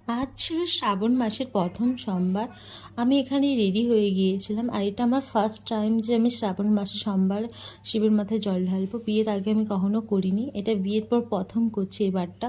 আজ ছিল শ্রাবণ মাসের প্রথম সোমবার। আমি এখানে রেডি হয়ে গিয়েছিলাম, আর এটা আমার ফার্স্ট টাইম যে আমি শ্রাবণ মাসে সোমবার শিবের মাথায় জল ঢালবো। বিয়ের আগে আমি কখনো করিনি, এটা বিয়ের পর প্রথম করছি এবারটা।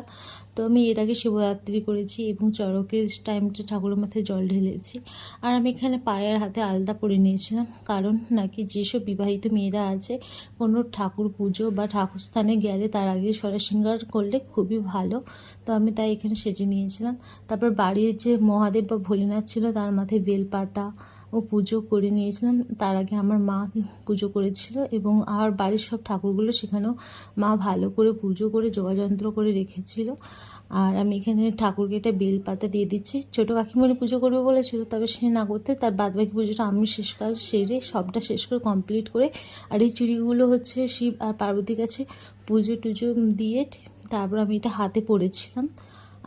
তো আমি এর আগে শিবরাত্রি করেছি এবং চড়কের টাইমটা ঠাকুরের মাথায় জল ঢেলেছি। আর আমি এখানে পায়ের হাতে আলতা পরে নিয়েছিলাম, কারণ নাকি যেসব বিবাহিত মেয়েরা আছে কোনো ঠাকুর পুজো বা ঠাকুর স্থানে গেলে তার আগে ষড়শৃঙ্গার করলে খুবই ভালো। তো আমি তাই এখানে সেজে নিয়েছিলাম। তারপর বাড়ির যে মহাদেব বা ভোলেনাথ ছিল তার মাথায় বেলপাতা ও পুজো করে নিয়েছিলাম। তার আগে আমার মা পুজো করেছিল এবং আর বাড়ির সব ঠাকুরগুলো সেখানেও মা ভালো করে পুজো করে যোগাযন্ত্র করে রেখেছিল। আর আমি এখানে ঠাকুরকে একটা বেলপাতা দিয়ে দিচ্ছি। ছোটো কাকিমণি পুজো করবে বলেছিল, তবে সে না করতে তার বাদবাকি পুজোটা আমি শেষকাল সেরে সবটা শেষ করে কমপ্লিট করে, আর এই চুড়িগুলো হচ্ছে শিব আর পার্বতীর কাছে পুজো টুজো দিয়ে তারপর আমি এটা হাতে পরেছিলাম।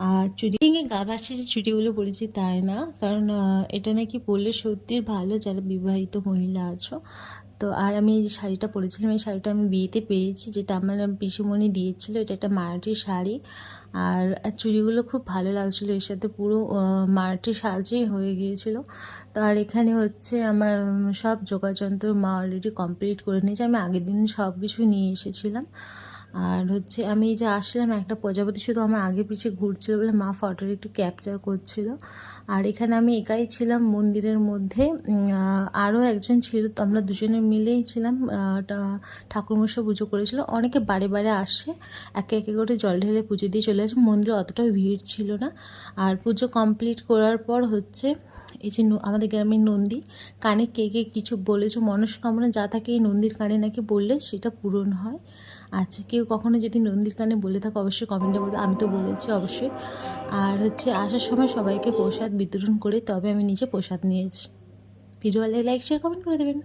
আর চুড়ি ভেঙে গা ভাসছে যে চুড়িগুলো পরেছি তাই না, কারণ এটা নাকি পরলে সত্যিই ভালো যারা বিবাহিত মহিলা আছো। তো আর আমি এই যে শাড়িটা পরেছিলাম, এই শাড়িটা আমি বিয়েতে পেয়েছি, যেটা আমার পিসিমণি দিয়েছিল। এটা একটা মারাঠি শাড়ি, আর চুড়িগুলো খুব ভালো লাগছিলো, এর সাথে পুরো মারাঠি সাজই হয়ে গিয়েছিলো। তো আর এখানে হচ্ছে আমার সব যোগাযন্ত্র মা অলরেডি কমপ্লিট করে নিয়েছে, আমি আগের দিন সব কিছু নিয়ে এসেছিলাম। আর হচ্ছে আমি এই যে আসলাম, একটা প্রজাপতি শুধু আমার আগে পিছিয়ে ঘুরছিল বলে মা ফটোটা একটু ক্যাপচার করছিল। আর এখানে আমি একাই ছিলাম মন্দিরের মধ্যে, আরও একজন ছিল, তো আমরা দুজনে মিলেই ছিলাম। ঠাকুরমশাই পুজো করেছিল, অনেকে বারে বারে আসে, একে একে করে জল ঢেলে পুজো দিয়ে চলে আসে। মন্দিরে অতটাও ভিড় ছিল না। আর পুজো কমপ্লিট করার পর হচ্ছে এই যে আমাদের গ্রামের নন্দী, কানে কে কে কিছু বলেছো, মনস্কামনা যা থাকে এই নন্দীর কানে নাকি বললে সেটা পূরণ হয়। আচ্ছা, কেউ কখনো যদি নন্দীর কানে বলে থাকো অবশ্যই কমেন্টে বলবে, আমি তো বলেছি অবশ্যই। আর হচ্ছে আসার সময় সবাইকে প্রসাদ বিতরণ করে তবে আমি নিজে প্রসাদ নিয়েছি। ভিডিও ভালো লাগলে লাইক শেয়ার কমেন্ট করে দেবেন।